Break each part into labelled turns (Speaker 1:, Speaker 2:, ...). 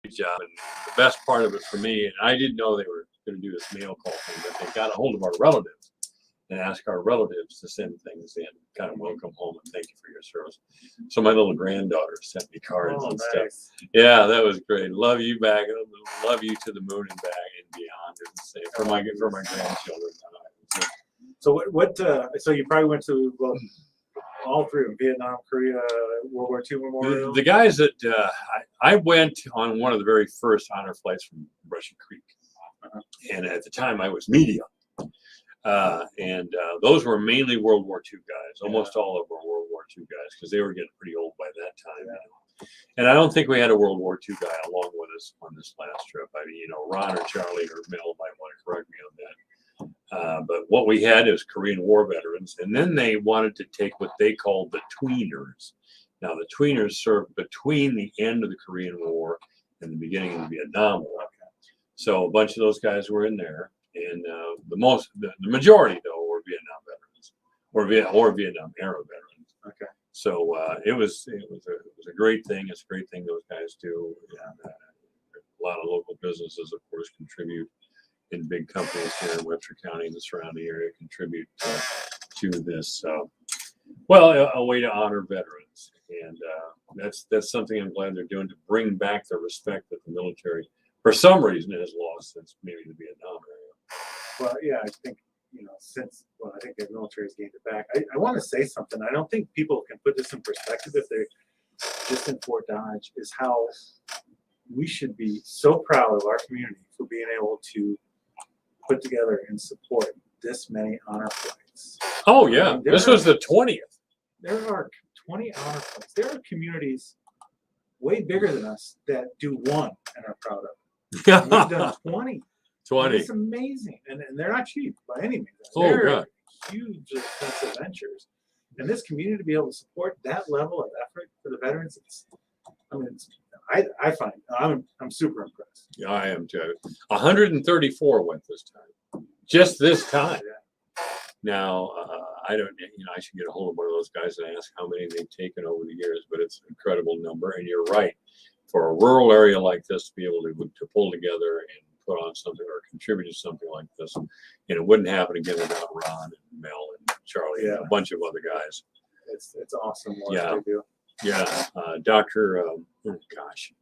Speaker 1: job. And the best part of it for me, and I didn't know they were going to do this mail call thing, but they got a hold of our relatives and asked our relatives to send things in, kind of welcome home and thank you for your service. So my little granddaughter sent me cards and stuff. Yeah, that was great. Love you back. Love you to the moon and back and beyond. And say for my grandchildren.
Speaker 2: So so you probably went to all three of them: Vietnam, Korea, World War II Memorial.
Speaker 1: The guys that I went on one of the very first honor flights from Russian Creek, and at the time I was media, and those were mainly World War II guys. Almost all of them were World War II guys because they were getting pretty old by that time. And I don't think we had a World War II guy along with us on this last trip. I mean, Ron or Charlie or Mel might want to correct me on that. But what we had is Korean War veterans, and then they wanted to take what they called the tweeners. Now, the tweeners served between the end of the Korean War and the beginning of the Vietnam War. So a bunch of those guys were in there, and the majority though were Vietnam veterans or Vietnam era veterans.
Speaker 2: Okay.
Speaker 1: So it was a great thing. It's a great thing those guys do. And, a lot of local businesses, of course, contribute. And big companies here in Webster County and the surrounding area contribute to this. A way to honor veterans, and that's something I'm glad they're doing to bring back the respect that the military, for some reason, has lost since maybe the Vietnam era.
Speaker 2: Well, yeah, I think I think the military has gained it back. I want to say something. I don't think people can put this in perspective if they're just in Fort Dodge. Is how we should be so proud of our community for being able to put together and support this many honor flights.
Speaker 1: Oh yeah, I mean, this was the 20th.
Speaker 2: There are 20 honor flights. There are communities way bigger than us that do one and are proud of it. And we've done 20.
Speaker 1: 20.
Speaker 2: It's amazing, and they're not cheap by any means.
Speaker 1: They're
Speaker 2: huge expensive ventures, and this community to be able to support that level of effort for the veterans, I find I'm super impressed.
Speaker 1: Yeah, I am too. 134 went this time. Just this time.
Speaker 2: Yeah.
Speaker 1: Now, I don't, I should get a hold of one of those guys and ask how many they've taken over the years, but it's an incredible number. And you're right. For a rural area like this to be able to pull together and put on something or contribute to something like this, and it wouldn't happen again without Ron and Mel and Charlie and a bunch of other guys.
Speaker 2: It's awesome what they do.
Speaker 1: Yeah, Dr. She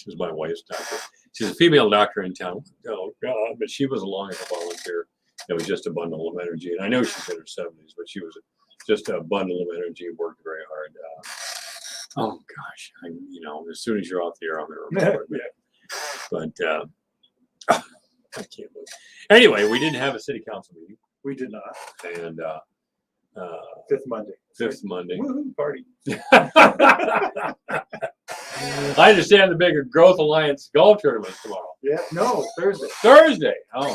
Speaker 1: was my wife's doctor. She's a female doctor in town. Oh God, but she was along as a volunteer. It was just a bundle of energy, and I know she's in her 70s, but she was just a bundle of energy. Worked very hard. Oh gosh, as soon as you're off the air, I'm going to remember it. But I can't believe. Anyway, we didn't have a city council meeting.
Speaker 2: We did not.
Speaker 1: And
Speaker 2: fifth Monday.
Speaker 1: Woo-hoo,
Speaker 2: party.
Speaker 1: I understand the bigger Growth Alliance golf tournament tomorrow.
Speaker 2: Yeah, no, Thursday.
Speaker 1: Thursday. Oh,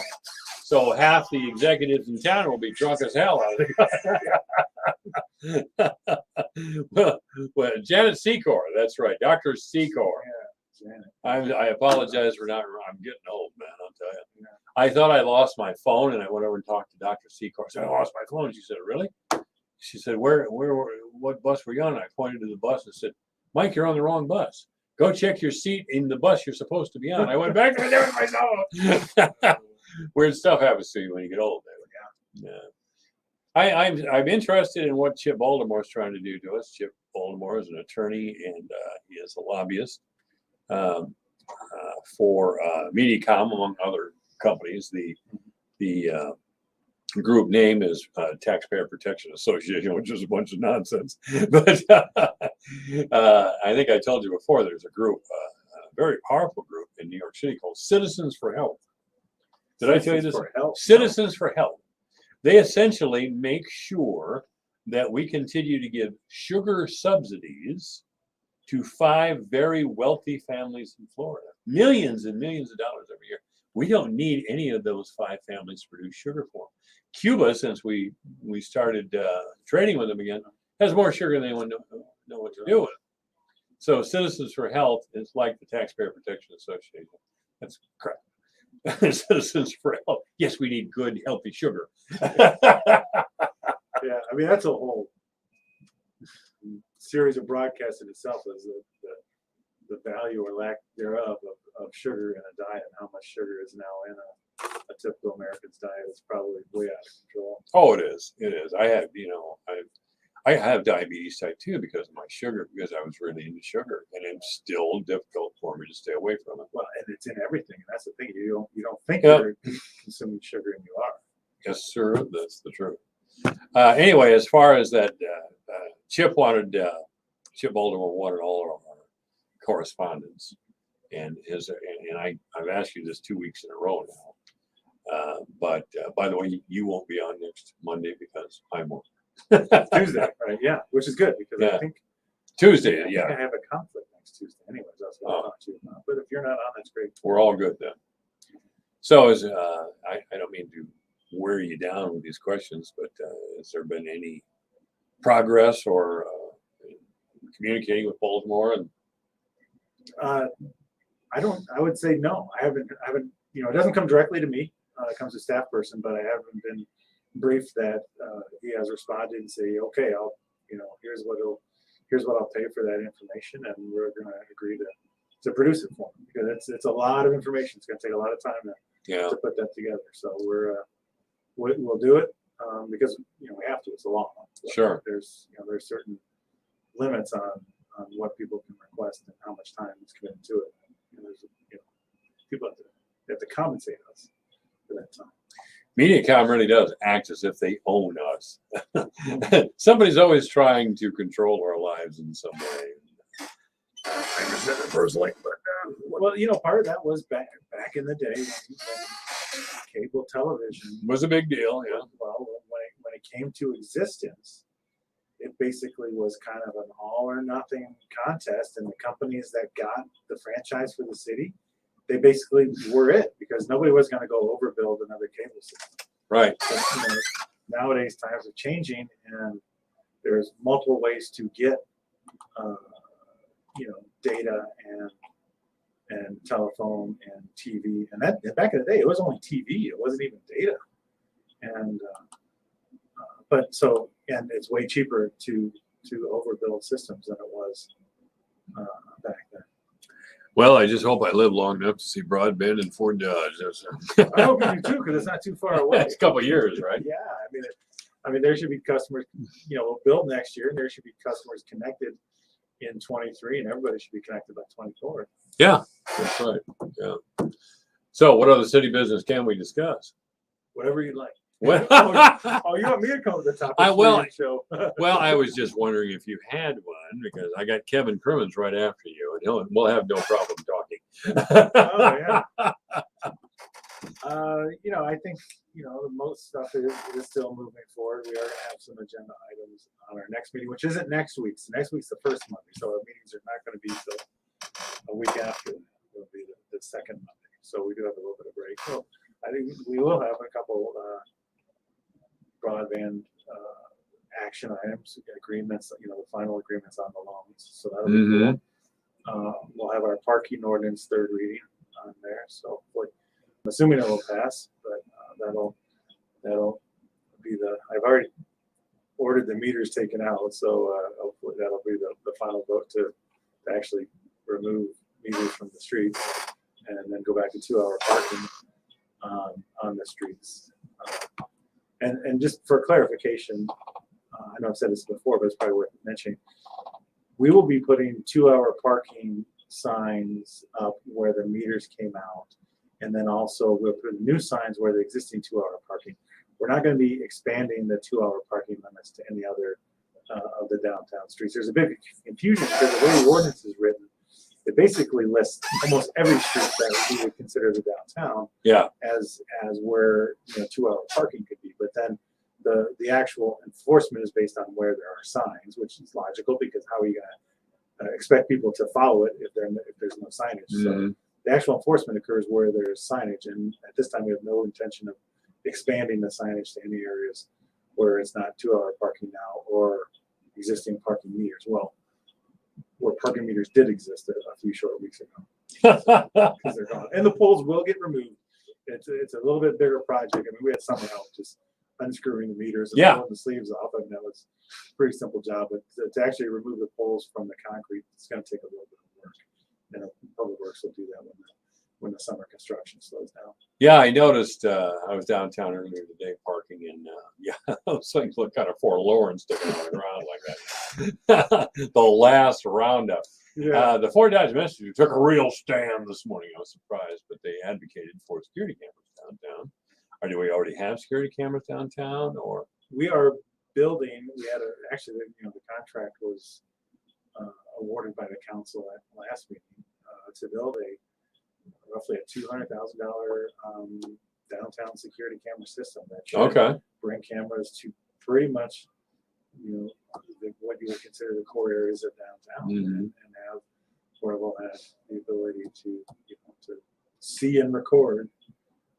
Speaker 1: so half the executives in town will be drunk as hell out of it. well, Janet Secor, that's right, Dr. Secor.
Speaker 2: Yeah, Janet.
Speaker 1: I apologize for not. I'm getting old, man. I'll tell you. Yeah. I thought I lost my phone, and I went over and talked to Dr. Secor. I said, I lost my phone. She said, really? She said, what bus were you on? I pointed to the bus and said, Mike, you're on the wrong bus. Go check your seat in the bus you're supposed to be on. I went back and there was myself. Weird stuff happens to you when you get old, David. Yeah. I'm interested in what Chip Baltimore's trying to do to us. Chip Baltimore is an attorney, and he is a lobbyist for Mediacom, among other companies. The group name is Taxpayer Protection Association, which is a bunch of nonsense. But I think I told you before, there's a group, a very powerful group in New York City called Citizens for Health. Did I tell you this? Citizens for Health. They essentially make sure that we continue to give sugar subsidies to 5 very wealthy families in Florida. Millions and millions of dollars every year. We don't need any of those 5 families to produce sugar for them. Cuba, since we started trading with them again, has more sugar than anyone know what to do with. So Citizens for Health is like the Taxpayer Protection Association. That's crap. Citizens for Health. Yes, we need good, healthy sugar.
Speaker 2: Yeah, I mean, that's a whole series of broadcasts in itself, is the value value or lack thereof of sugar in a diet, and how much sugar is now in a typical American's diet is probably way out of control.
Speaker 1: Oh, it is. It is. I have, I have diabetes type 2 because of my sugar, because I was really into sugar, and it's still difficult for me to stay away from it.
Speaker 2: Well, and it's in everything, and that's the thing. You don't think
Speaker 1: Yeah.
Speaker 2: you're consuming sugar, and you are.
Speaker 1: Yes, sir. That's the truth. Anyway, as far as that, Chip Baltimore wanted all of our correspondence, and I've asked you this 2 weeks in a row now. But by the way, you won't be on next Monday because I won't.
Speaker 2: Tuesday, right? Yeah, which is good because
Speaker 1: Yeah.
Speaker 2: I think
Speaker 1: Tuesday,
Speaker 2: I
Speaker 1: yeah,
Speaker 2: have a conflict next Tuesday. Anyways, that's what I'll talk to you about. But if you're not on, that's great.
Speaker 1: we're all good then. So I don't mean to wear you down with these questions, but has there been any progress or communicating with Baltimore? And
Speaker 2: I would say no. I haven't. It doesn't come directly to me. It comes to staff person, but I haven't been briefed that he has responded and say, okay, here's what I'll pay for that information, and we're going to agree to produce it for him, because it's a lot of information. It's going to take a lot of time to put that together. So we'll do it because we have to. It's a law. So
Speaker 1: Sure.
Speaker 2: There's certain limits on what people can request and how much time is committed to it. And there's people have to compensate us for that time.
Speaker 1: MediaCom really does act as if they own us. Somebody's always trying to control our lives in some way. I understand it personally, but
Speaker 2: Well, part of that was back in the day when cable television
Speaker 1: it was a big deal. Yeah.
Speaker 2: well, when it came to existence, it basically was kind of an all or nothing contest, and the companies that got the franchise for the city, they basically were it, because nobody was going to go overbuild another cable system.
Speaker 1: Right.
Speaker 2: But, nowadays times are changing, and there's multiple ways to get data and telephone and TV, and that back in the day it was only TV, it wasn't even data, and it's way cheaper to overbuild systems than it was back then.
Speaker 1: Well, I just hope I live long enough to see broadband in Fort Dodge.
Speaker 2: I hope you do too, because it's not too far away.
Speaker 1: It's a couple of years, right?
Speaker 2: Yeah, I mean, there should be customers, we'll build next year, and there should be customers connected in 23, and everybody should be connected by 24.
Speaker 1: Yeah, that's right. Yeah. So, what other city business can we discuss?
Speaker 2: Whatever you like.
Speaker 1: Well,
Speaker 2: Oh, you want me to come to the top of the show?
Speaker 1: well, I was just wondering if you had one, because I got Kevin Crimmins right after you, and we'll have no problem talking.
Speaker 2: Oh yeah. I think the most stuff is still moving forward. We are going to have some agenda items on our next meeting, which isn't next week's. Next week's the first Monday, so our meetings are not going to be till a week after. It'll be the second Monday, so we do have a little bit of break. So I think we will have a couple broadband action items, agreements. The final agreements on the loans. So that'll be cool. We'll have our parking ordinance third reading on there. So I'm assuming it will pass, but that'll be I've already ordered the meters taken out, so hopefully that'll be the final vote to actually remove meters from the streets and then go back to 2-hour parking on the streets. And just for clarification, I know I've said this before, but it's probably worth mentioning. We will be putting 2-hour parking signs up where the meters came out, and then also we'll put new signs where the existing 2-hour parking. We're not going to be expanding the 2-hour parking limits to any other of the downtown streets. There's a big confusion because the way the ordinance is written, it basically lists almost every street that we would consider the downtown as where 2-hour parking could be. But then the actual enforcement is based on where there are signs, which is logical, because how are you going to expect people to follow it if there's no signage? So the actual enforcement occurs where there's signage, and at this time we have no intention of expanding the signage to any areas where it's not 2-hour parking now or existing parking meters. Well, where parking meters did exist a few short weeks ago, because they're gone, and the poles will get removed. It's a little bit bigger project. I mean, we had someone help just unscrewing the meters and pulling the sleeves off. I mean, that was a pretty simple job, but to actually remove the poles from the concrete, it's going to take a little bit of work. And Works will do that when the summer construction slows down.
Speaker 1: Yeah, I noticed. I was downtown earlier today parking, and yeah, those things look kind of forlorn sticking on the ground like that. The last roundup. The Fort Dodge Messenger took a real stand this morning. I was surprised, but they advocated for security cameras downtown. Or do we already have security cameras downtown, or?
Speaker 2: We are building. We had actually, the contract was awarded by the council at last meeting to build roughly a $200,000 downtown security camera system that should bring cameras to pretty much what you would consider the core areas of downtown, and have where we'll have the ability to to see and record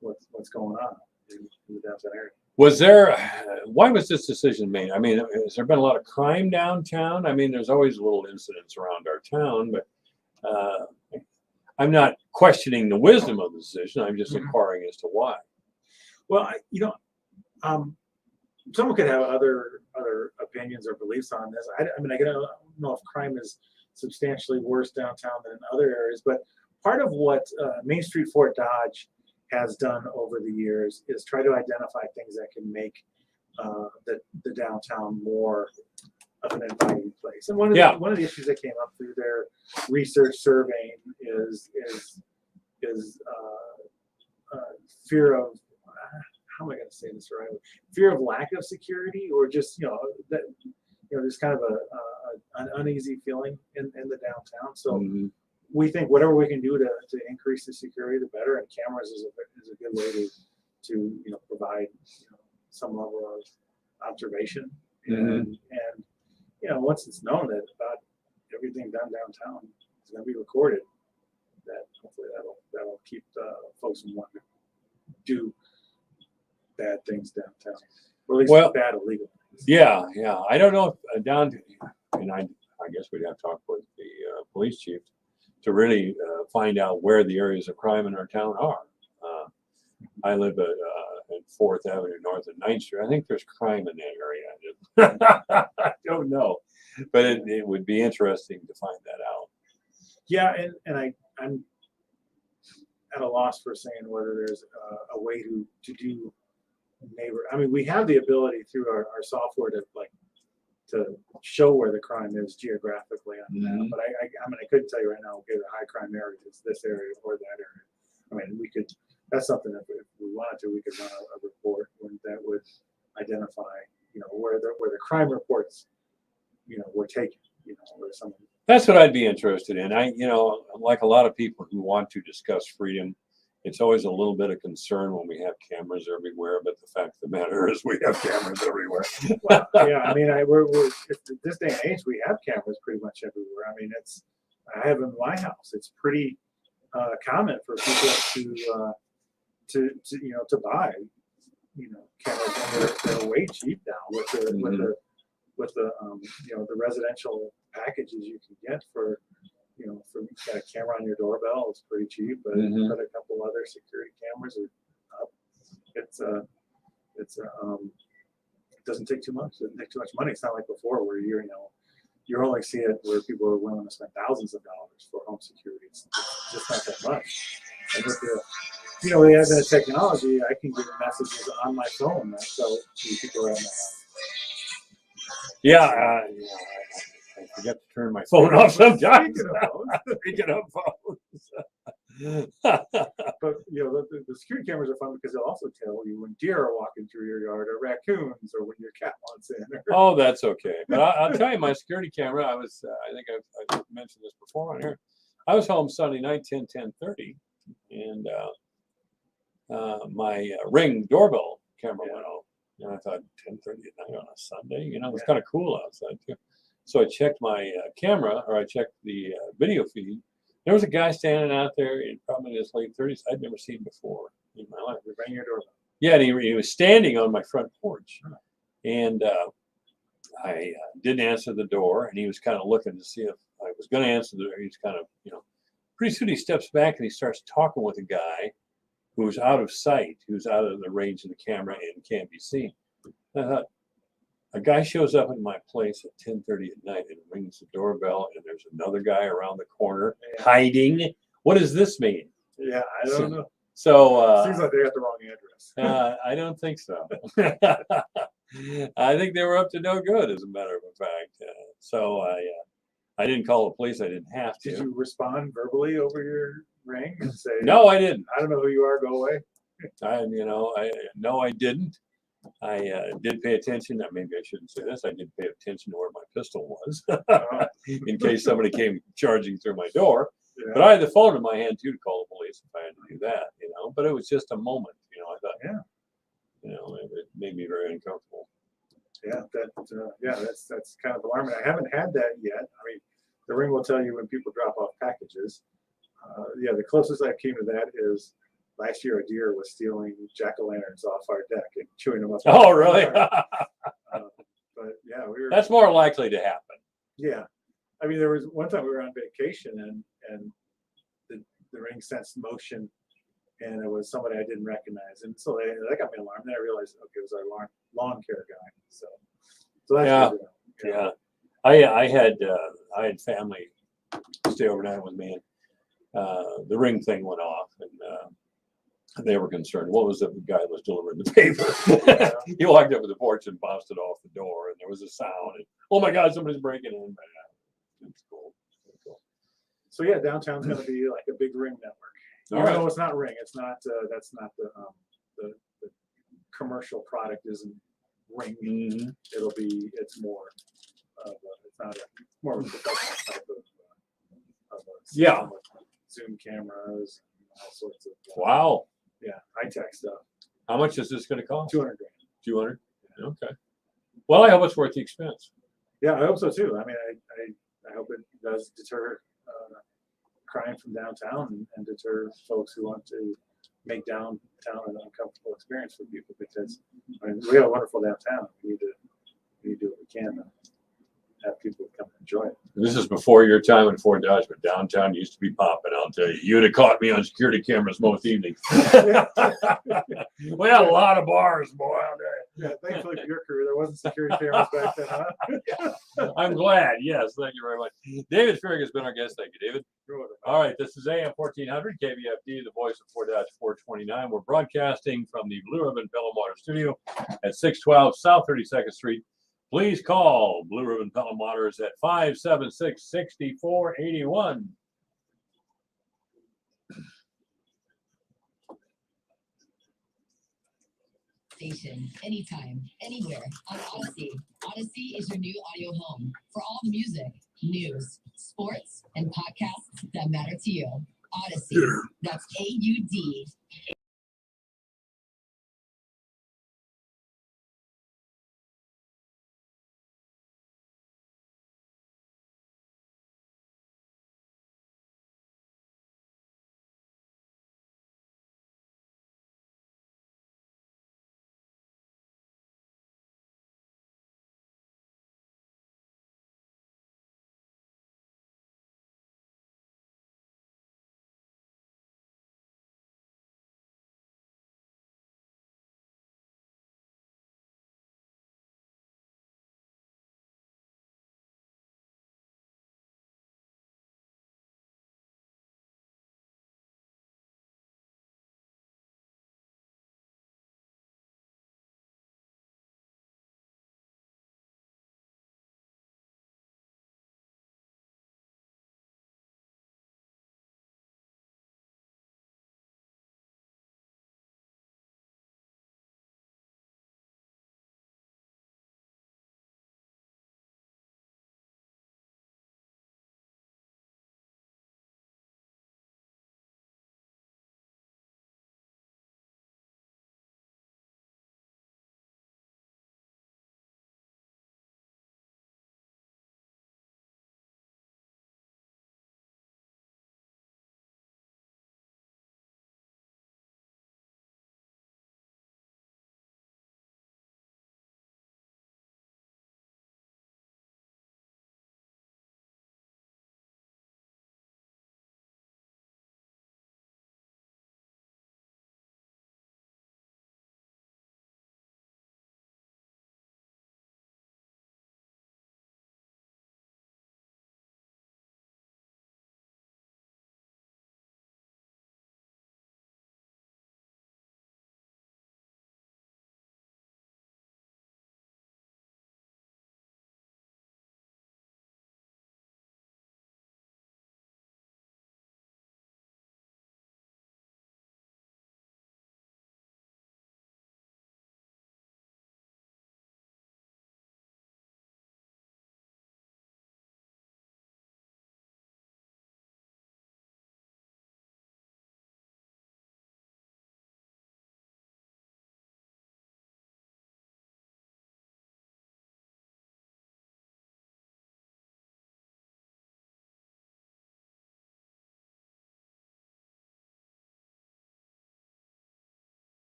Speaker 2: what's going on in the downtown area.
Speaker 1: Why was this decision made? I mean, has there been a lot of crime downtown? I mean, there's always little incidents around our town, but I'm not questioning the wisdom of the decision. I'm just inquiring as to why.
Speaker 2: Well, someone could have other opinions or beliefs on this. I don't know if crime is substantially worse downtown than in other areas, but part of what Main Street Fort Dodge has done over the years is try to identify things that can make the downtown more of an inviting place. And one of the issues that came up through their research surveying is fear of how am I going to say this right? Fear of lack of security, or just there's kind of an uneasy feeling in the downtown. So we think whatever we can do to increase the security, the better. And cameras is a good way to provide some level of observation. And once it's known that about everything done downtown is going to be recorded, that hopefully that'll keep folks from wanting to do bad things downtown, or at least bad illegal things.
Speaker 1: Yeah. I don't know if and I guess we'd have to talk with the police chief to really find out where the areas of crime in our town are. I live at 4th Avenue North and 9th Street. I think there's crime in that area. I don't know, but it would be interesting to find that out.
Speaker 2: Yeah, and I'm at a loss for saying whether there's a way to do neighbor. I mean, we have the ability through our software to show where the crime is geographically on the map, but I couldn't tell you right now, okay, the high crime area is this area or that area. I mean, we could. That's something that if we wanted to, we could run a report that would identify, where the crime reports, were taken, where someone.
Speaker 1: That's what I'd be interested in. Like a lot of people who want to discuss freedom, it's always a little bit of concern when we have cameras everywhere. But the fact of the matter is, we have cameras everywhere.
Speaker 2: Well, yeah, I mean, we're this day and age, we have cameras pretty much everywhere. I mean, I have in my house. It's pretty common for people to buy, cameras, and they're way cheap now with the residential packages you can get for for a camera on your doorbell. It's pretty cheap, but a couple other security cameras are up. It doesn't take too much. It doesn't take too much money. It's not like before where you only see it where people are willing to spend thousands of dollars for home security. It's just not that much. And with we have that technology, I can get messages on my phone that tell people around my house.
Speaker 1: Yeah, I forget to turn my phone off sometimes. Speaking of phones.
Speaker 2: But the security cameras are fun because they'll also tell you when deer are walking through your yard, or raccoons, or when your cat wants in.
Speaker 1: Oh, that's okay. But I'll tell you, my security camera. I think I've mentioned this before on here. I was home Sunday night, 10:30, and my Ring doorbell camera went off. And I thought 10:30 at night on a Sunday, it was kind of cool outside too. So I checked my camera, or I checked the video feed. There was a guy standing out there in probably his late 30s I'd never seen before in my life.
Speaker 2: You rang your doorbell.
Speaker 1: Yeah, and he was standing on my front porch. And I didn't answer the door, and he was kind of looking to see if I was going to answer the door. He's kind of, pretty soon he steps back and he starts talking with a guy who's out of sight, who's out of the range of the camera and can't be seen. I thought, a guy shows up in my place at 10:30 at night and rings the doorbell, and there's another guy around the corner hiding. what does this mean?
Speaker 2: Yeah, I don't know.
Speaker 1: So
Speaker 2: Seems like they got the wrong address.
Speaker 1: I don't think so. I think they were up to no good, as a matter of fact. So I didn't call the police. I didn't have to.
Speaker 2: Did you respond verbally over your ring and say,
Speaker 1: No, I didn't.
Speaker 2: I don't know who you are, go away?
Speaker 1: I didn't. I did pay attention. Maybe I shouldn't say this. I did pay attention to where my pistol was, in case somebody came charging through my door.
Speaker 2: Yeah.
Speaker 1: But I had the phone in my hand too to call the police if I had to do that. But it was just a moment. I thought, it made me very uncomfortable.
Speaker 2: Yeah, that's kind of alarming. I haven't had that yet. I mean, the ring will tell you when people drop off packages. The closest I came to that is last year a deer was stealing jack-o'-lanterns off our deck and chewing them up.
Speaker 1: Oh, really?
Speaker 2: But yeah,
Speaker 1: That's more likely to happen.
Speaker 2: Yeah, I mean, there was one time we were on vacation and the ring sensed motion, and it was somebody I didn't recognize, and so that got me alarmed. Then I realized, okay, it was our lawn care guy. So that's
Speaker 1: Yeah.
Speaker 2: good to know.
Speaker 1: Yeah. I had family stay overnight with me, and the ring thing went off, and they were concerned. What was the guy that was delivering the paper? He walked up to the porch and bounced it off the door, and there was a sound. And, oh my God, somebody's breaking in! It's cool.
Speaker 2: So yeah, downtown's going to be like a big ring network.
Speaker 1: All
Speaker 2: Even
Speaker 1: right.
Speaker 2: though it's not ring, it's not. That's not the commercial product isn't ring.
Speaker 1: Mhm.
Speaker 2: It's more. It's not more of a professional type of
Speaker 1: Yeah.
Speaker 2: system with Zoom cameras and all sorts of
Speaker 1: Wow.
Speaker 2: high tech stuff.
Speaker 1: How much is this going to cost?
Speaker 2: 200 grand.
Speaker 1: 200. Okay. Well, I hope it's worth the expense.
Speaker 2: Yeah, I hope so too. I mean, I hope it does deter crime from downtown and deter folks who want to make downtown an uncomfortable experience for people, because we have a wonderful downtown. We need to do what we can to have people come and enjoy it.
Speaker 1: This is before your time in Fort Dodge, but downtown used to be popping. I'll tell you, you'd have caught me on security cameras most evenings. We had a lot of bars, boy, out there.
Speaker 2: Yeah, thankfully for your career, there wasn't security cameras back then, huh?
Speaker 1: I'm glad. Yes, thank you very much. David Farragut has been our guest. Thank you, David. All right, this is AM 1400 KVFD, the voice of Fort Dodge 429. We're broadcasting from the Blue Ribbon Pelham Water Studio at 612 South 32nd Street. Please call Blue Ribbon Pelham Waters at 576-6481.
Speaker 3: Station, anytime, anywhere on Odyssey. Odyssey is your new audio home for all the music, news, sports, and podcasts that matter to you. Odyssey. That's AUD.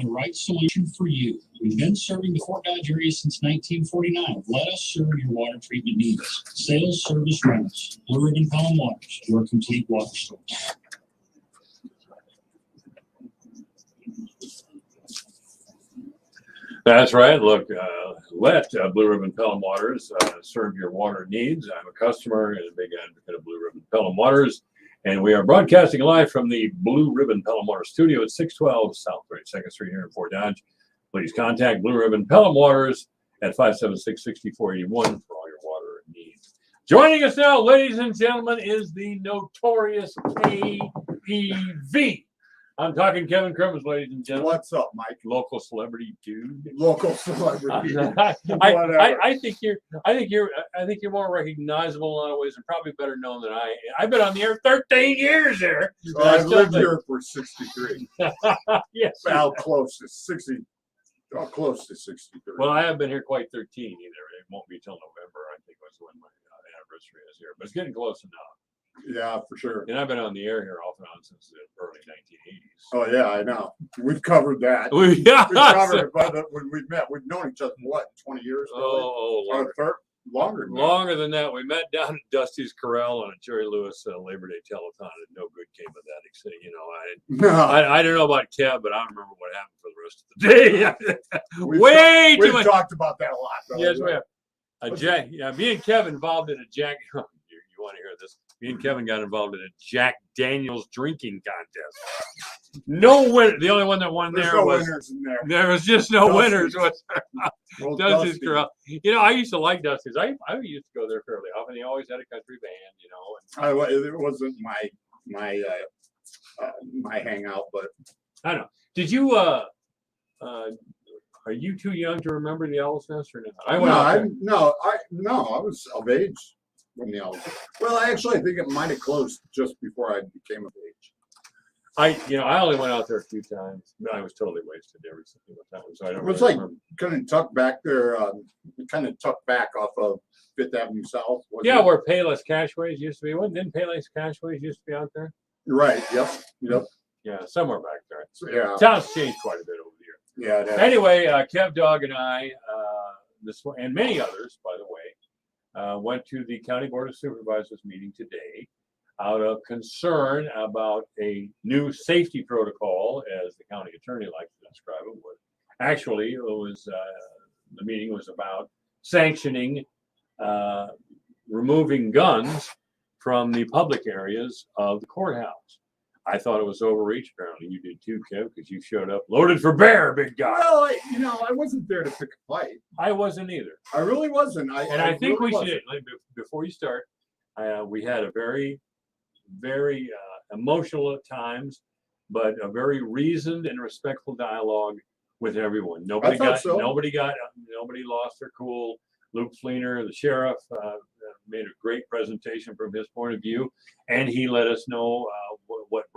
Speaker 4: the right solution for you. We've been serving the Fort Dodge area since 1949. Let us serve your water treatment needs. Sales, service, rentals. Blue Ribbon Palm Waters, your complete water source.
Speaker 1: That's right. Look, let Blue Ribbon Pelham Waters serve your water needs. I'm a customer and a big advocate of Blue Ribbon Pelham Waters. And we are broadcasting live from the Blue Ribbon Pelham Water Studio at 612 South 32nd Street here in Fort Dodge. Please contact Blue Ribbon Pelham Waters at 576-6481 for all your water needs. Joining us now, ladies and gentlemen, is the notorious KPV. I'm talking Kevin Crimmins, ladies and gentlemen.
Speaker 5: What's up, Mike?
Speaker 1: Local celebrity dude.
Speaker 5: Local celebrity.
Speaker 1: I think you're more recognizable in a lot of ways and probably better known than I. I've been on the air 13 years there.
Speaker 5: So I've lived here for 63.
Speaker 1: Yes.
Speaker 5: Well, close to 60. Oh, close to 63.
Speaker 1: Well, I haven't been here quite 13 either. It won't be till November. I think was when my anniversary is here, but it's getting close enough.
Speaker 5: Yeah, for sure.
Speaker 1: And I've been on the air here off and on since the early 1980s.
Speaker 5: Oh yeah, I know. We've covered that.
Speaker 1: We've
Speaker 5: covered it by when we've met. We've known each other what, 20 years?
Speaker 1: longer.
Speaker 5: Longer than that.
Speaker 1: Longer than that. We met down at Dusty's Corral on a Jerry Lewis Labor Day telethon, and no good came of that. Except, I don't know about Kev, but I don't remember what happened for the rest of the day.
Speaker 5: We've talked about that a lot. Though.
Speaker 1: Yes, we have. Me and Kev involved in a Jack. You want to hear this? Me and Kevin got involved in a Jack Daniels drinking contest. No winner. The only one that won
Speaker 5: There's
Speaker 1: there
Speaker 5: no
Speaker 1: was
Speaker 5: winners in there.
Speaker 1: there was just no winners.
Speaker 5: Well,
Speaker 1: Dusty's
Speaker 5: Dusty.
Speaker 1: Corral. I used to like Dusty's. I used to go there fairly often. He always had a country band,
Speaker 5: It wasn't my hangout, but
Speaker 1: I don't know. Did you? Are you too young to remember the Owl's Nest or not? I went out there.
Speaker 5: I was of age when the Owl's. Well, actually, I think it might have closed just before I became of age.
Speaker 1: I only went out there a few times. I was totally wasted every single time. So I don't.
Speaker 5: It was
Speaker 1: really
Speaker 5: like
Speaker 1: remember.
Speaker 5: kind of tucked back there, kind of tucked back off of Fifth Avenue South.
Speaker 1: Yeah, where Payless Cashways used to be. Didn't Payless Cashways used to be out there?
Speaker 5: Right. Yep.
Speaker 1: Yeah, somewhere back there.
Speaker 5: So, yeah.
Speaker 1: Town's changed quite a bit over the years.
Speaker 5: Yeah. It has.
Speaker 1: Anyway, Kev Dog and I, this one and many others, by the way, went to the County Board of Supervisors meeting today out of concern about a new safety protocol, as the county attorney likes to describe it. Actually, it was the meeting was about sanctioning removing guns from the public areas of the courthouse. I thought it was overreach. Apparently, you did too, Kev, because you showed up loaded for bear, big guy.
Speaker 5: Well, I wasn't there to pick a fight.
Speaker 1: I wasn't either.
Speaker 5: I really wasn't.
Speaker 1: I think
Speaker 5: really
Speaker 1: we should, before you start, we had a very, very emotional at times, but a very reasoned and respectful dialogue with everyone. Nobody lost their cool. Luke Fleener, the sheriff, made a great presentation from his point of view, and he let us know what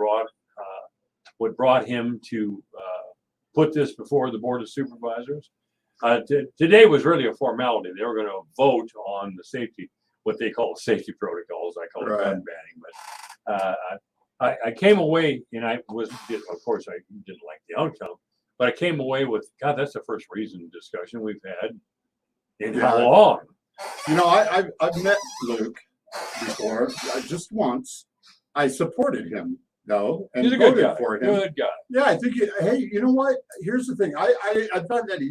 Speaker 1: brought him to put this before the Board of Supervisors. Today was really a formality. They were going to vote on the safety, what they call safety protocols. I call it gun banning. But I came away, and of course, I didn't like the outcome, but I came away with, God, that's the first reasoned discussion we've had in how long?
Speaker 5: I've met Luke before, just once. I supported him though, and
Speaker 1: He's a good
Speaker 5: voted
Speaker 1: guy.
Speaker 5: for him.
Speaker 1: Good guy.
Speaker 5: Yeah, I think. Hey, you know what? Here's the thing. I thought that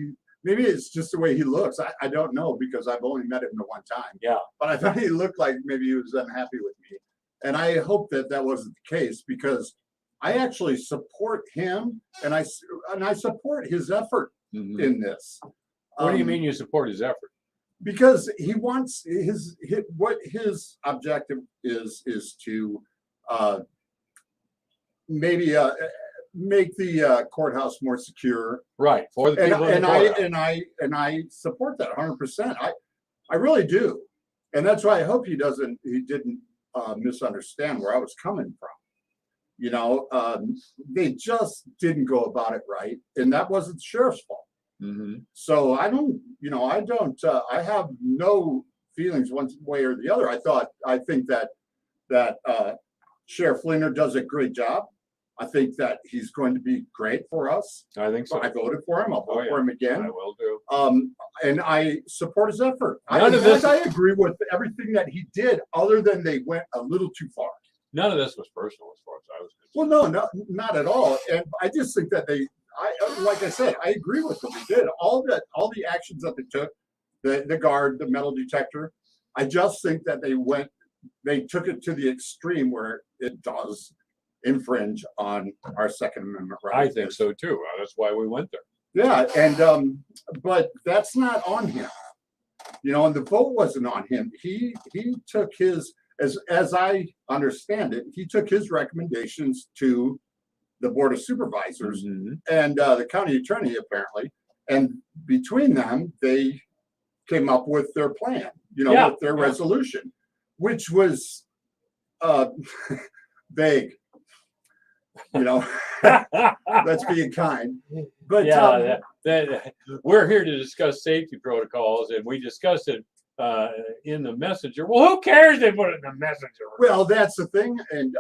Speaker 5: maybe it's just the way he looks. I don't know because I've only met him the one time.
Speaker 1: Yeah.
Speaker 5: But I thought he looked like maybe he was unhappy with me, and I hope that wasn't the case because I actually support him, and I support his effort in this.
Speaker 1: What do you mean you support his effort?
Speaker 5: Because he wants his objective is to maybe make the courthouse more secure.
Speaker 1: Right, for the people.
Speaker 5: And I support that 100%. I really do, and that's why I hope he didn't misunderstand where I was coming from. They just didn't go about it right, and that wasn't the sheriff's fault. So I have no feelings one way or the other. I think that Sheriff Fleener does a great job. I think that he's going to be great for us.
Speaker 1: I think so.
Speaker 5: I voted for him. I'll
Speaker 1: Oh,
Speaker 5: vote
Speaker 1: yeah.
Speaker 5: for him again.
Speaker 1: I will do.
Speaker 5: And I support his effort.
Speaker 1: None of this-
Speaker 5: I agree with everything that he did, other than they went a little too far.
Speaker 1: None of this was personal as far as I was concerned.
Speaker 5: Well, no, not at all. And I just think that like I said, I agree with what they did. All the actions that they took, the guard, the metal detector. I just think that they took it to the extreme where it does infringe on our Second Amendment rights.
Speaker 1: I think so too. That's why we went there.
Speaker 5: Yeah, and but that's not on him. And the vote wasn't on him. He took his, as I understand it, he took his recommendations to the Board of Supervisors
Speaker 1: Mhm.
Speaker 5: and the county attorney apparently, and between them they came up with their plan.
Speaker 1: Yeah,
Speaker 5: with their
Speaker 1: yeah.
Speaker 5: resolution, which was vague. That's being kind. But
Speaker 1: Yeah, we're here to discuss safety protocols, and we discussed it in the messenger. Well, who cares? They put it in the messenger.
Speaker 5: well, that's the thing, and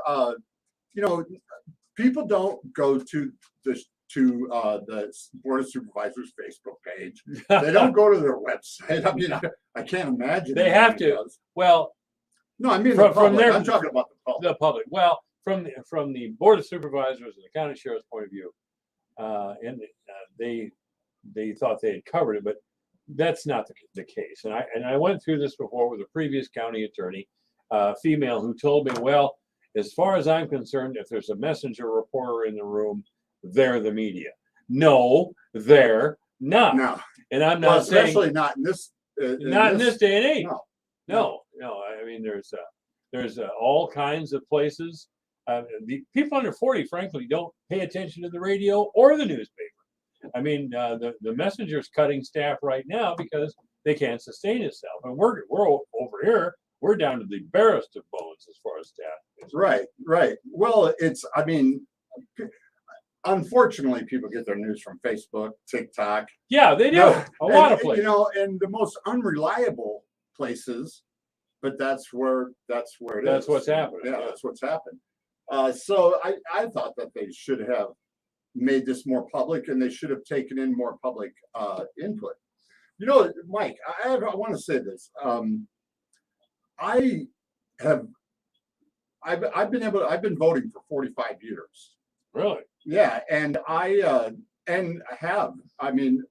Speaker 5: people don't go to the Board of Supervisors Facebook page. They don't go to their website. I mean, I can't imagine.
Speaker 1: They have
Speaker 5: anybody
Speaker 1: to.
Speaker 5: does.
Speaker 1: Well,
Speaker 5: No, I mean
Speaker 1: From
Speaker 5: the public.
Speaker 1: their-
Speaker 5: I'm talking about the public.
Speaker 1: the public. Well, from the Board of Supervisors and the county sheriff's point of view, and they thought they had covered it, but that's not the case. And I went through this before with a previous county attorney, female, who told me, well, as far as I'm concerned, if there's a messenger reporter in the room, they're the media. No, they're not.
Speaker 5: No,
Speaker 1: And I'm
Speaker 5: well,
Speaker 1: not saying
Speaker 5: especially not in this.
Speaker 1: not in this day and age.
Speaker 5: No.
Speaker 1: No. I mean, there's all kinds of places. The people under 40, frankly, don't pay attention to the radio or the newspaper. I mean, the messenger's cutting staff right now because they can't sustain itself, and we're over here. We're down to the barest of bones as far as staff is.
Speaker 5: Right. Well, I mean, unfortunately, people get their news from Facebook, TikTok.
Speaker 1: Yeah, they do.
Speaker 5: No,
Speaker 1: A lot of
Speaker 5: and,
Speaker 1: places.
Speaker 5: And the most unreliable places, but that's where it is.
Speaker 1: That's what's happening,
Speaker 5: Yeah,
Speaker 1: yeah.
Speaker 5: that's what's happened. So I thought that they should have made this more public, and they should have taken in more public input. Mike, I want to say this. I've been voting for 45 years.
Speaker 1: Really?
Speaker 5: Yeah, and I mean,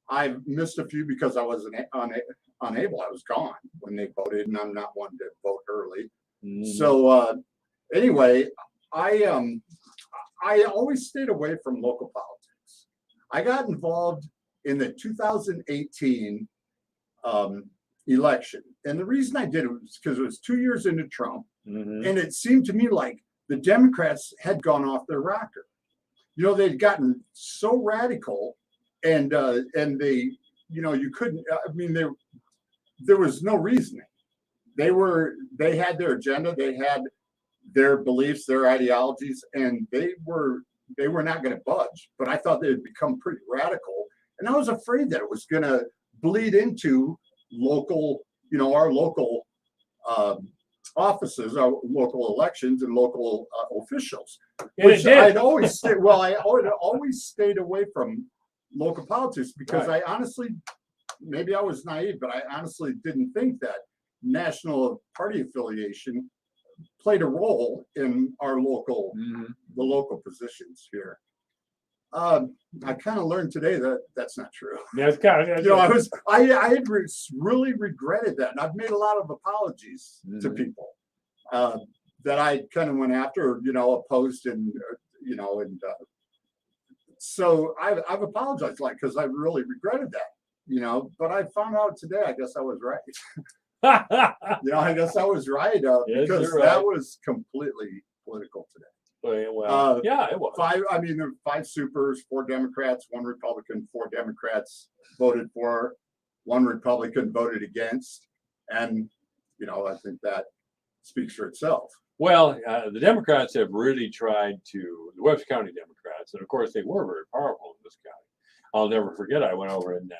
Speaker 5: I've missed a few because I wasn't unable. I was gone when they voted, and I'm not one to vote early.
Speaker 1: Mhm.
Speaker 5: So anyway, I always stayed away from local politics. I got involved in the 2018 election, and the reason I did it was because it was 2 years into Trump.
Speaker 1: Mhm.
Speaker 5: And it seemed to me like the Democrats had gone off their rocker. They'd gotten so radical, and they, you couldn't. I mean, there was no reasoning. They had their agenda, they had their beliefs, their ideologies, and they were not going to budge. But I thought they had become pretty radical, and I was afraid that it was going to bleed into local, our local offices, our local elections, and local officials.
Speaker 1: And it
Speaker 5: Which
Speaker 1: did.
Speaker 5: I'd always stay. Well, I always stayed away from local politics because
Speaker 1: Right.
Speaker 5: I honestly, maybe I was naive, but I honestly didn't think that national party affiliation played a role in our
Speaker 1: Mhm.
Speaker 5: the local positions here. I kind of learned today that that's not true.
Speaker 1: Yeah, it's kind of.
Speaker 5: I had really regretted that, and I've made a lot of apologies to
Speaker 1: Mhm.
Speaker 5: people that I kind of went after, opposed, and so I've apologized, because I really regretted that, But I found out today, I guess I was right. I guess I was right
Speaker 1: Yes,
Speaker 5: because
Speaker 1: you're
Speaker 5: that
Speaker 1: right.
Speaker 5: was completely political today.
Speaker 1: Well, yeah, it was.
Speaker 5: There were 5 supers, 4 Democrats, 1 Republican, 4 Democrats voted for, 1 Republican voted against. And, I think that speaks for itself.
Speaker 1: Well, the Democrats have really tried to, the Webster County Democrats, and of course they were very powerful in this county. I'll never forget, I went over and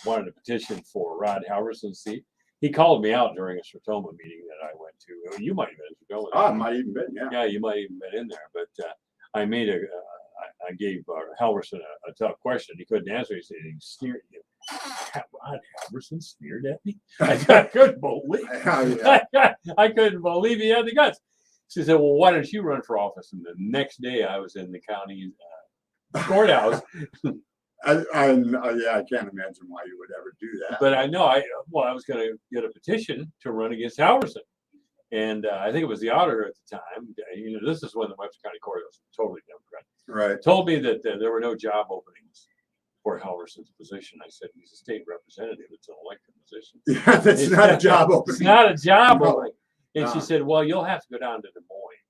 Speaker 1: wanted a petition for Rod Halverson's seat. He called me out during a Sertoma meeting that I went to. You might have been at Sertoma.
Speaker 5: I might even been, yeah.
Speaker 1: Yeah, you might even been in there. But I made I gave Halverson a tough question. He couldn't answer. He said he sneered. Rod Halverson sneered at me. I couldn't believe.
Speaker 5: Yeah.
Speaker 1: I couldn't believe he had the guts. She said, "Well, why don't you run for office?" And the next day, I was in the county courthouse.
Speaker 5: Yeah, I can't imagine why you would ever do that.
Speaker 1: But I know I was going to get a petition to run against Halverson, and I think it was the auditor at the time. This is when the Webster County Courthouse was totally Democrat.
Speaker 5: Right.
Speaker 1: Told me that there were no job openings for Halverson's position. I said he's a state representative; it's an elected position.
Speaker 5: Yeah, that's not a job opening.
Speaker 1: It's not a job
Speaker 5: No.
Speaker 1: opening. And she
Speaker 5: No.
Speaker 1: said, "Well, you'll have to go down to Des Moines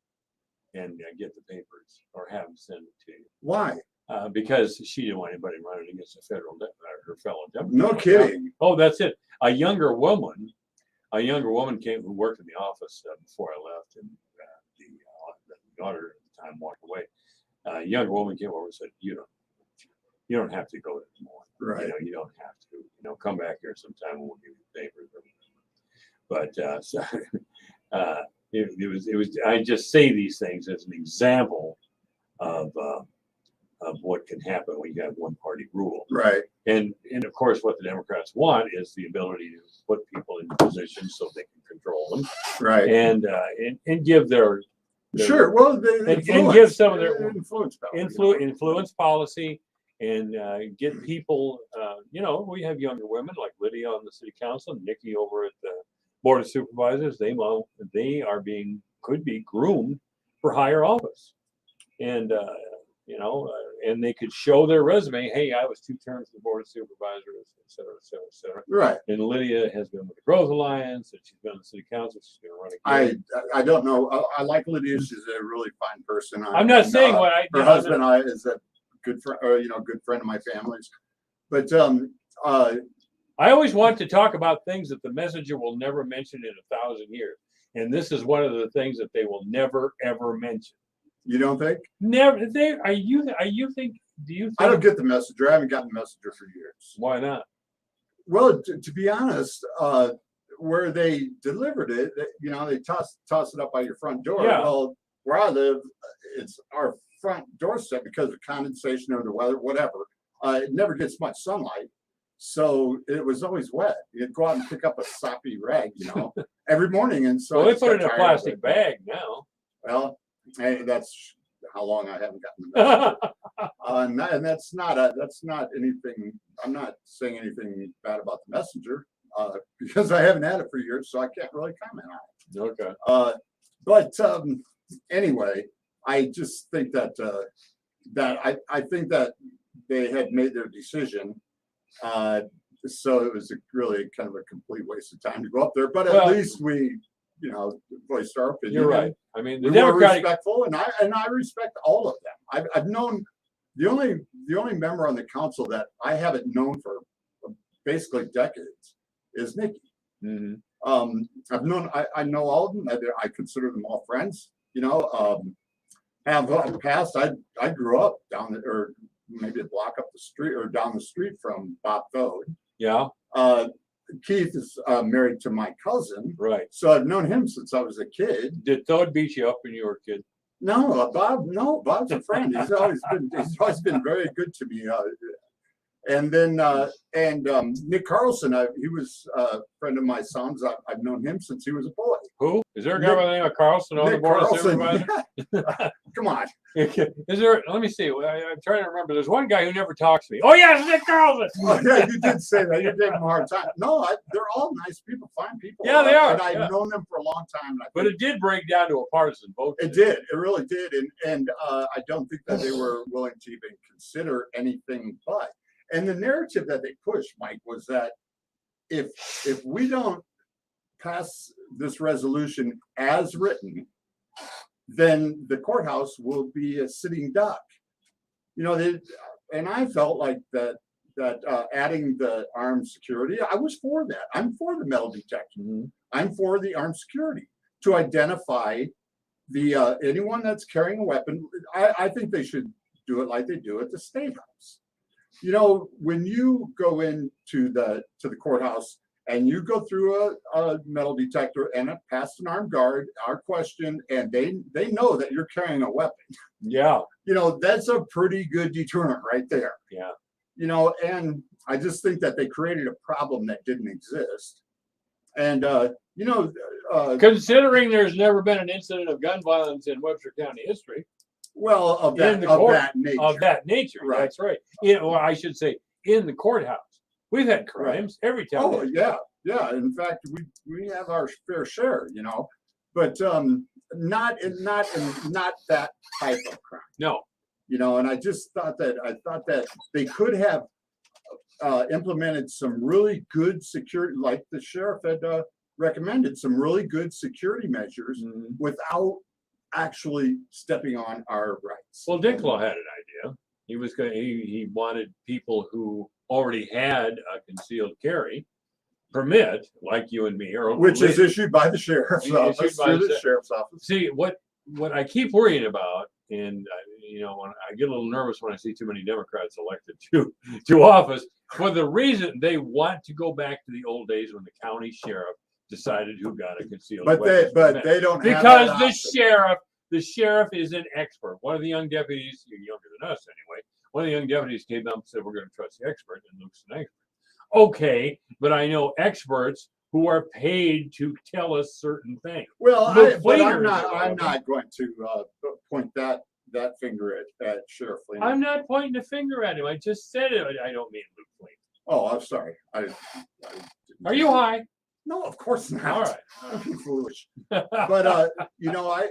Speaker 1: and get the papers, or have them send it to you."
Speaker 5: Why?
Speaker 1: Because she didn't want anybody running against her fellow Democrat.
Speaker 5: No kidding.
Speaker 1: Oh, that's it. A younger woman came who worked in the office before I left, and the auditor at the time walked away. A younger woman came over and said, "You don't have to go to Des Moines.
Speaker 5: Right.
Speaker 1: You don't have to. Come back here sometime and we'll give you the papers." But it was. I just say these things as an example of what can happen when you have one party rule.
Speaker 5: Right.
Speaker 1: And of course, what the Democrats want is the ability to put people in positions so they can control them
Speaker 5: Right.
Speaker 1: and give their
Speaker 5: Sure. Well,
Speaker 1: and give some of their
Speaker 5: influence power.
Speaker 1: influence policy and get people. We have younger women like Lydia on the city council, Nikki over at the board of supervisors. They could be groomed for higher office, and and they could show their resume. Hey, I was 2 terms on the board of supervisors, et cetera, et cetera, et cetera.
Speaker 5: Right.
Speaker 1: And Lydia has been with the Growth Alliance, and she's been on the city council. She's going to run again.
Speaker 5: I don't know. I like Lydia. She's a really fine person.
Speaker 1: I'm not saying what I.
Speaker 5: Her husband is a good friend, good friend of my family's. But
Speaker 1: I always want to talk about things that the messenger will never mention in 1,000 years, and this is one of the things that they will never ever mention.
Speaker 5: you don't think?
Speaker 1: Never. Do you think?
Speaker 5: I don't get the messenger. I haven't gotten the messenger for years.
Speaker 1: Why not?
Speaker 5: Well, to be honest, where they delivered it, they toss it up by your front door.
Speaker 1: Yeah.
Speaker 5: Well, where I live, it's our front doorstep because of condensation or the weather, whatever. It never gets much sunlight. So it was always wet. You'd go out and pick up a soppy rag, every morning. And so
Speaker 1: Well,
Speaker 5: I
Speaker 1: they
Speaker 5: just
Speaker 1: put it
Speaker 5: got
Speaker 1: in a
Speaker 5: tired of
Speaker 1: plastic
Speaker 5: it.
Speaker 1: bag now.
Speaker 5: Well, hey, that's how long I haven't gotten the messenger. And that's not anything. I'm not saying anything bad about the messenger because I haven't had it for years, so I can't really comment on it.
Speaker 1: Okay.
Speaker 5: But anyway, I just think that I think that they had made their decision. So it was really kind of a complete waste of time to go up there. But at least we, voiced our opinion.
Speaker 1: You're right. I mean, the
Speaker 5: We were
Speaker 1: Democratic.
Speaker 5: respectful, and I respect all of them. I've known the only member on the council that I haven't known for basically decades is Nikki.
Speaker 1: Mhm.
Speaker 5: I've known I know all of them. I consider them all friends. Have passed. I grew up down or maybe a block up the street or down the street from Bob Thode.
Speaker 1: Yeah.
Speaker 5: Keith is married to my cousin,
Speaker 1: Right.
Speaker 5: so I've known him since I was a kid.
Speaker 1: Did Toad beat you up when you were a kid?
Speaker 5: No, Bob. No, Bob's a friend. He's always been very good to me. And then Nick Carlson, he was a friend of my son's. I've known him since he was a boy.
Speaker 1: Who? Is there a guy by the name of Carlson on the
Speaker 5: Nick
Speaker 1: board of
Speaker 5: Carlson.
Speaker 1: supervisors?
Speaker 5: Come on.
Speaker 1: Is there? Let me see. I'm trying to remember. There's one guy who never talks to me. Oh yes, Nick Carlson.
Speaker 5: Oh, yeah, you did say that. You gave him a hard time. No, they're all nice people, fine people.
Speaker 1: Yeah, they are,
Speaker 5: And I've
Speaker 1: yeah.
Speaker 5: known them for a long time. And
Speaker 1: But it did break down to a partisan vote.
Speaker 5: it did. It really did. And I don't think that they were willing to even consider anything but. And the narrative that they pushed, Mike, was that if we don't pass this resolution as written, then the courthouse will be a sitting duck. And I felt like that adding the armed security, I was for that. I'm for the metal detection.
Speaker 1: Mhm.
Speaker 5: I'm for the armed security to identify the anyone that's carrying a weapon. I think they should do it like they do at the State House. When you go into the courthouse and you go through a metal detector and it passed an armed guard, our question, and they know that you're carrying a weapon.
Speaker 1: Yeah.
Speaker 5: You know, that's a pretty good deterrent right there.
Speaker 1: Yeah.
Speaker 5: You know, and I just think that they created a problem that didn't exist. And, you know,
Speaker 1: Considering there's never been an incident of gun violence in Webster County history
Speaker 5: well, of
Speaker 1: In
Speaker 5: that,
Speaker 1: the
Speaker 5: of
Speaker 1: court,
Speaker 5: that nature.
Speaker 1: of that nature,
Speaker 5: Right.
Speaker 1: that's right. Or I should say, in the courthouse, we've had crimes every time.
Speaker 5: Oh, yeah, yeah. In fact, we have our fair share, you know, but not that type of crime.
Speaker 1: No.
Speaker 5: You know, and I thought that they could have implemented some really good security, like the sheriff had recommended, some really good security measures
Speaker 1: Mhm.
Speaker 5: without actually stepping on our rights.
Speaker 1: Well, Dicklaw had an idea. He was going. He wanted people who already had a concealed carry permit, like you and me, or
Speaker 5: Which is issued by the sheriff's
Speaker 1: Issued
Speaker 5: office
Speaker 1: by
Speaker 5: through
Speaker 1: the
Speaker 5: the sheriff's office.
Speaker 1: See what I keep worrying about, and you know, when I get a little nervous when I see too many Democrats elected to office for the reason they want to go back to the old days when the county sheriff decided who got a concealed
Speaker 5: But
Speaker 1: weapons
Speaker 5: they
Speaker 1: permit.
Speaker 5: don't have
Speaker 1: Because
Speaker 5: that
Speaker 1: the
Speaker 5: option.
Speaker 1: sheriff is an expert. One of the young deputies, you're younger than us anyway, one of the young deputies came up and said, we're going to trust the expert, and Luke's an expert. Okay, but I know experts who are paid to tell us certain things.
Speaker 5: Well,
Speaker 1: Luke
Speaker 5: but
Speaker 1: Fleener
Speaker 5: I'm
Speaker 1: is
Speaker 5: not. I'm
Speaker 1: irrelevant.
Speaker 5: not going to point that finger at Sheriff Fleener.
Speaker 1: I'm not pointing the finger at him. I just said it. I don't mean Luke Fleener.
Speaker 5: Oh, I'm sorry. I didn't-
Speaker 1: Are you high?
Speaker 5: No, of course not.
Speaker 1: All right.
Speaker 5: Don't be foolish. But you know,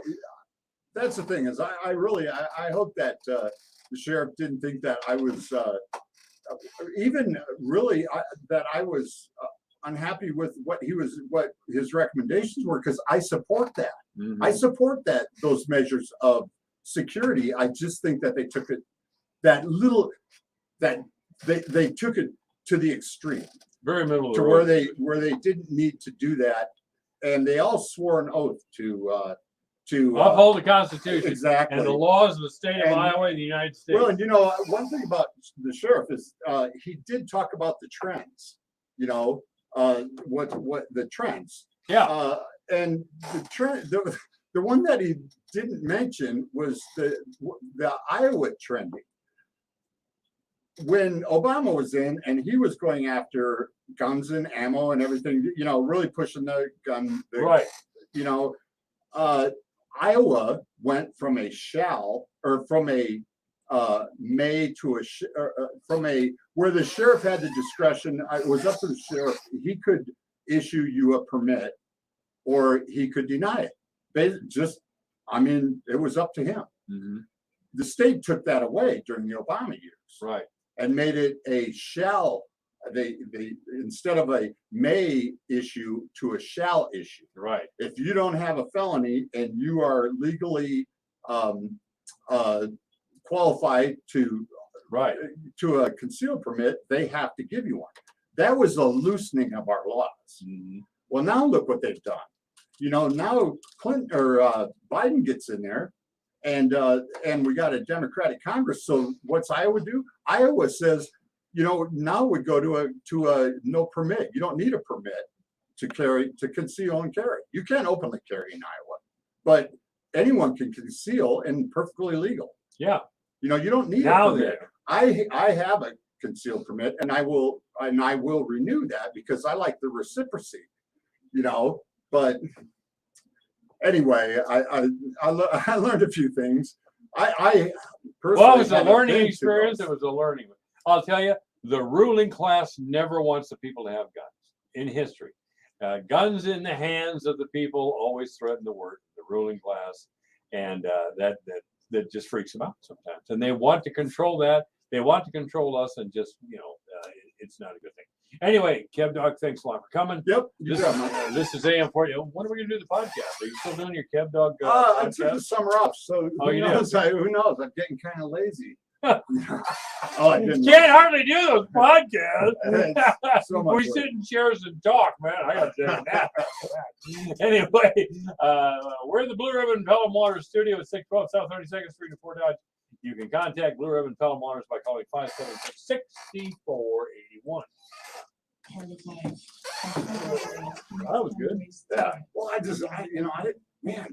Speaker 5: that's the thing is I really hope that the sheriff didn't think that I was even really that I was unhappy with what his recommendations were, because I support that.
Speaker 1: Mhm.
Speaker 5: I support those measures of security. I just think that they took it they took it to the extreme,
Speaker 1: Very middle of
Speaker 5: to
Speaker 1: the
Speaker 5: where
Speaker 1: road.
Speaker 5: they didn't need to do that, and they all swore an oath to
Speaker 1: Uphold the Constitution
Speaker 5: exactly
Speaker 1: and the laws of the state of
Speaker 5: And-
Speaker 1: Iowa and the United States.
Speaker 5: Well, and you know, one thing about the sheriff is he did talk about the trends. You know, what the trends.
Speaker 1: Yeah.
Speaker 5: And the trend, the one that he didn't mention was the Iowa trending. When Obama was in and he was going after guns and ammo and everything, you know, really pushing the gun,
Speaker 1: Right.
Speaker 5: you know, Iowa went from a may to where the sheriff had the discretion. It was up to the sheriff. He could issue you a permit or he could deny it. It was up to him.
Speaker 1: Mhm.
Speaker 5: The state took that away during the Obama years
Speaker 1: Right.
Speaker 5: and made it a shall. They instead of a may issue to a shall issue.
Speaker 1: Right.
Speaker 5: If you don't have a felony and you are legally qualified to
Speaker 1: Right.
Speaker 5: a concealed permit, they have to give you one. That was a loosening of our laws.
Speaker 1: Mhm.
Speaker 5: Well, now look what they've done. You know, now Clinton or Biden gets in there, and we got a Democratic Congress. So what's Iowa do? Iowa says, you know, now we go to a no permit. You don't need a permit to conceal and carry. You can't openly carry in Iowa, but anyone can conceal and perfectly legal.
Speaker 1: Yeah.
Speaker 5: You know, you don't need
Speaker 1: Now
Speaker 5: a permit. I have a concealed permit, and I will renew that because I like the reciprocity. You know, but anyway, I learned a few things. I personally
Speaker 1: Well, it was a
Speaker 5: haven't
Speaker 1: learning
Speaker 5: been to
Speaker 1: experience.
Speaker 5: those.
Speaker 1: It was a learning. I'll tell you, the ruling class never wants the people to have guns in history. Guns in the hands of the people always threaten the ruling class, and that just freaks them out sometimes. And they want to control that. They want to control us, and just it's not a good thing. Anyway, Kev Dog, thanks a lot for coming.
Speaker 5: Yep. You
Speaker 1: This,
Speaker 5: got my,
Speaker 1: this is AM for you. When are we gonna do the podcast? Are you still doing your Kev Dog
Speaker 5: I took the
Speaker 1: podcast?
Speaker 5: summer off, so
Speaker 1: Oh,
Speaker 5: who
Speaker 1: you did?
Speaker 5: knows? Who knows? I'm getting kind of lazy. Oh, I didn't.
Speaker 1: Can't hardly do those podcasts.
Speaker 5: So much
Speaker 1: We
Speaker 5: work.
Speaker 1: sit in chairs and talk, man. I got to take a nap after that. Anyway, we're in the Blue Ribbon Pelham Waters studio at 612 South 32nd Street in Fort Dodge. You can contact Blue Ribbon Pelham Waters by calling 576-6481. That was good.
Speaker 5: Yeah, well, I, man,